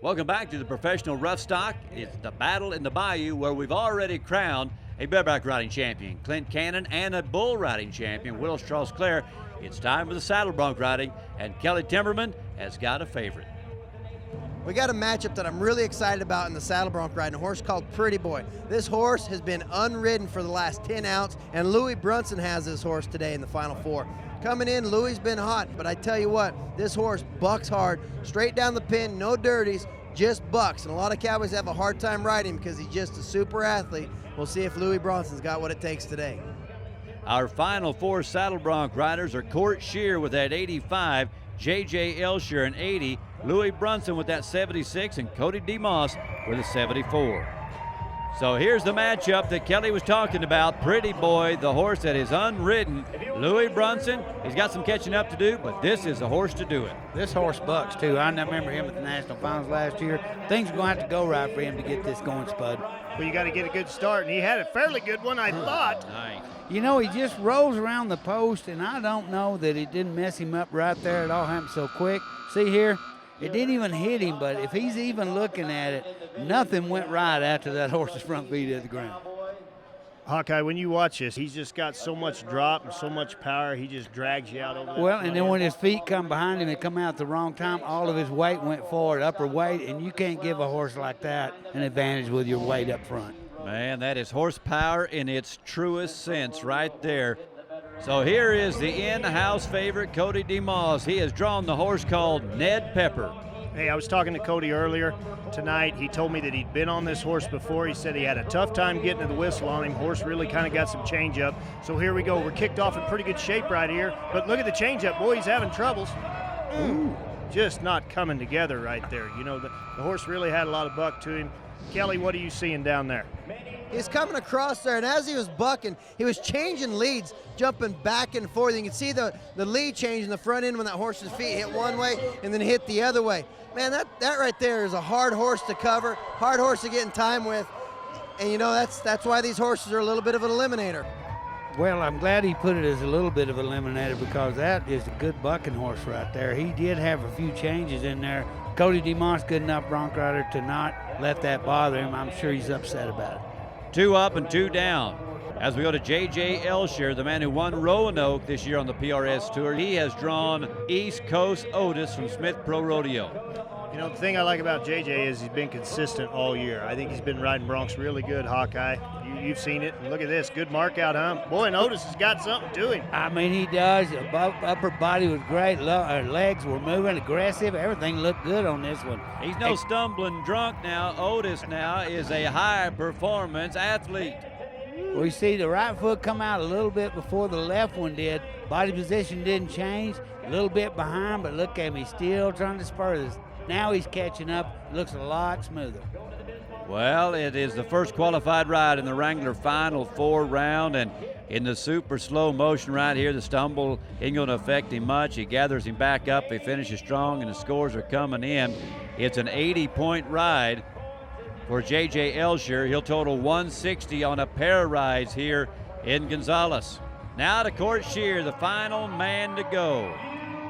Welcome back to the professional Roughstock. It's the battle in the Bayou where we've already crowned a bareback riding champion, Clint Cannon, and a bull riding champion, Willis Charles Clare. It's time for the saddle bronc riding, and Kelly Timberman has got a favorite. We got a matchup that I'm really excited about in the saddle bronc riding, a horse called Pretty Boy. This horse has been unridden for the last 10 outs, and Louis Brunson has this horse today in the Final Four. Coming in, Louis been hot, but I tell you what, this horse bucks hard, straight down the pin, no dirties, just bucks. And a lot of cowboys have a hard time riding because he's just a super athlete. We'll see if Louis Brunson's got what it takes today. Our Final Four saddle bronc riders are Court Shear with that 85, J.J. Elsher an 80, Louis Brunson with that 76, and Cody DeMoss with a 74. So here's the matchup that Kelly was talking about. Pretty Boy, the horse that is unridden. Louis Brunson, he's got some catching up to do, but this is the horse to do it. This horse bucks, too. I remember him at the National Finals last year. Things are going to have to go right for him to get this going, Spud. Well, you got to get a good start, and he had a fairly good one, I thought. Nice. You know, he just rolls around the post, and I don't know that it didn't mess him up right there. It all happened so quick. See here? It didn't even hit him, but if he's even looking at it, nothing went right after that horse's front feet hit the ground. Hawkeye, when you watch this, he's just got so much drop and so much power, he just drags you out over that. Well, and then when his feet come behind him and come out at the wrong time, all of his weight went forward, upper weight, and you can't give a horse like that an advantage with your weight up front. Man, that is horsepower in its truest sense right there. So here is the in-house favorite, Cody DeMoss. He has drawn the horse called Ned Pepper. Hey, I was talking to Cody earlier tonight. He told me that he'd been on this horse before. He said he had a tough time getting to the whistle on him. Horse really kind of got some change up. So here we go. We're kicked off in pretty good shape right here. But look at the change up. Boy, he's having troubles. Just not coming together right there. You know, the horse really had a lot of buck to him. Kelly, what are you seeing down there? He's coming across there, and as he was bucking, he was changing leads, jumping back and forth. You can see the lead change in the front end when that horse's feet hit one way and then hit the other way. Man, that right there is a hard horse to cover, hard horse to get in time with. And you know, that's why these horses are a little bit of an eliminator. Well, I'm glad he put it as a little bit of an eliminator because that is a good bucking horse right there. He did have a few changes in there. Cody DeMoss, good enough bronc rider to not let that bother him. I'm sure he's upset about it. 2 up and 2 down. As we go to J.J. Elsher, the man who won Roanoke this year on the PRS Tour, he has drawn East Coast Otis from Smith Pro Rodeo. You know, the thing I like about JJ is he's been consistent all year. I think he's been riding broncs really good, Hawkeye. You've seen it. And look at this, good mark out hump. Boy, and Otis has got something to him. I mean, he does. Upper body was great. Legs were moving, aggressive. Everything looked good on this one. He's no stumbling drunk now. Otis now is a high-performance athlete. Well, you see the right foot come out a little bit before the left one did. Body position didn't change. A little bit behind, but look at him. He's still trying to spur this. Now he's catching up. Looks a lot smoother. Well, it is the first qualified ride in the Wrangler Final Four round, and in the super slow motion right here, the stumble ain't going to affect him much. He gathers him back up. He finishes strong, and the scores are coming in. It's an 80-point ride for J.J. Elsher. He'll total 160 on a pair of rides here in Gonzales. Now to Court Shear, the final man to go.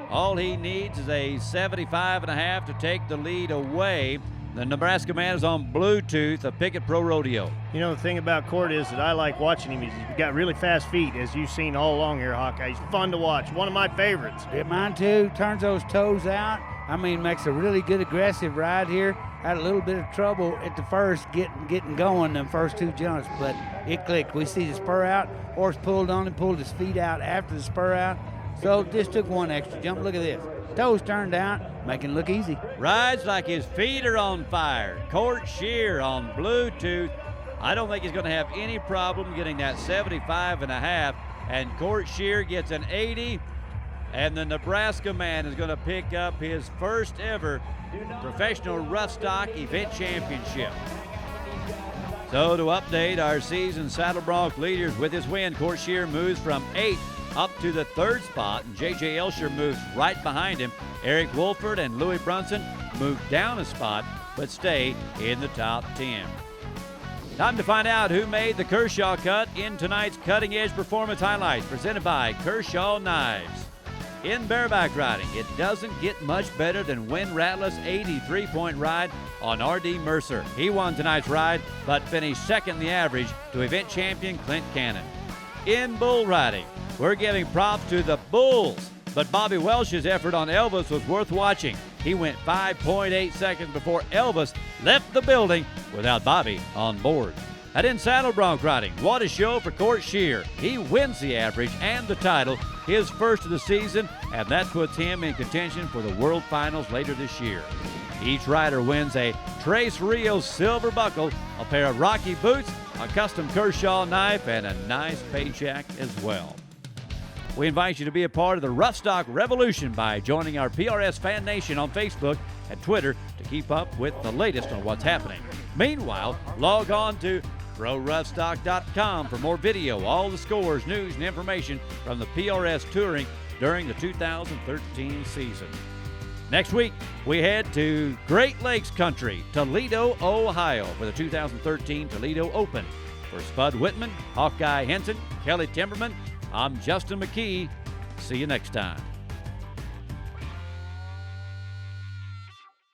All he needs is a 75.5 to take the lead away. The Nebraska man is on Bluetooth, a Pickett Pro Rodeo. You know, the thing about Court is that I like watching him. He's got really fast feet, as you've seen all along here, Hawkeye. He's fun to watch. One of my favorites. Yeah, mine too. Turns those toes out. I mean, makes a really good aggressive ride here. Had a little bit of trouble at the first getting going, them first 2 jumps, but it clicked. We see the spur out. Horse pulled on him, pulled his feet out after the spur out. So just took 1 extra jump. Look at this. Toes turned out, making it look easy. Rides like his feet are on fire. Court Shear on Bluetooth. I don't think he's going to have any problem getting that 75.5. And Court Shear gets an 80. And the Nebraska man is going to pick up his first ever professional Roughstock event championship. So to update our season saddle bronc leaders with his win, Court Shear moves from 8th up to the 3rd spot, and J.J. Elsher moves right behind him. Eric Wolford and Louis Brunson move down a spot, but stay in the top 10. Time to find out who made the Kershaw cut in tonight's Cutting Edge Performance Highlights, presented by Kershaw Knives. In bareback riding, it doesn't get much better than Win Rattler's 83-point ride on R.D. Mercer. He won tonight's ride, but finished second in the average to event champion Clint Cannon. In bull riding, we're giving props to the bulls, but Bobby Welsh's effort on Elvis was worth watching. He went 5.8 seconds before Elvis left the building without Bobby on board. And in saddle bronc riding, what a show for Court Shear. He wins the average and the title, his first of the season, and that puts him in contention for the World Finals later this year. Each rider wins a Trace Rio silver buckle, a pair of Rocky boots, a custom Kershaw knife, and a nice paycheck as well. We invite you to be a part of the Roughstock revolution by joining our PRS Fan Nation on Facebook and Twitter to keep up with the latest on what's happening. Meanwhile, log on to ProRoughstock.com for more video, all the scores, news, and information from the PRS touring during the 2013 season. Next week, we head to Great Lakes Country, Toledo, Ohio, for the 2013 Toledo Open. For Spud Whitman, Hawkeye Henson, Kelly Timberman, I'm Justin McKee. See you next time.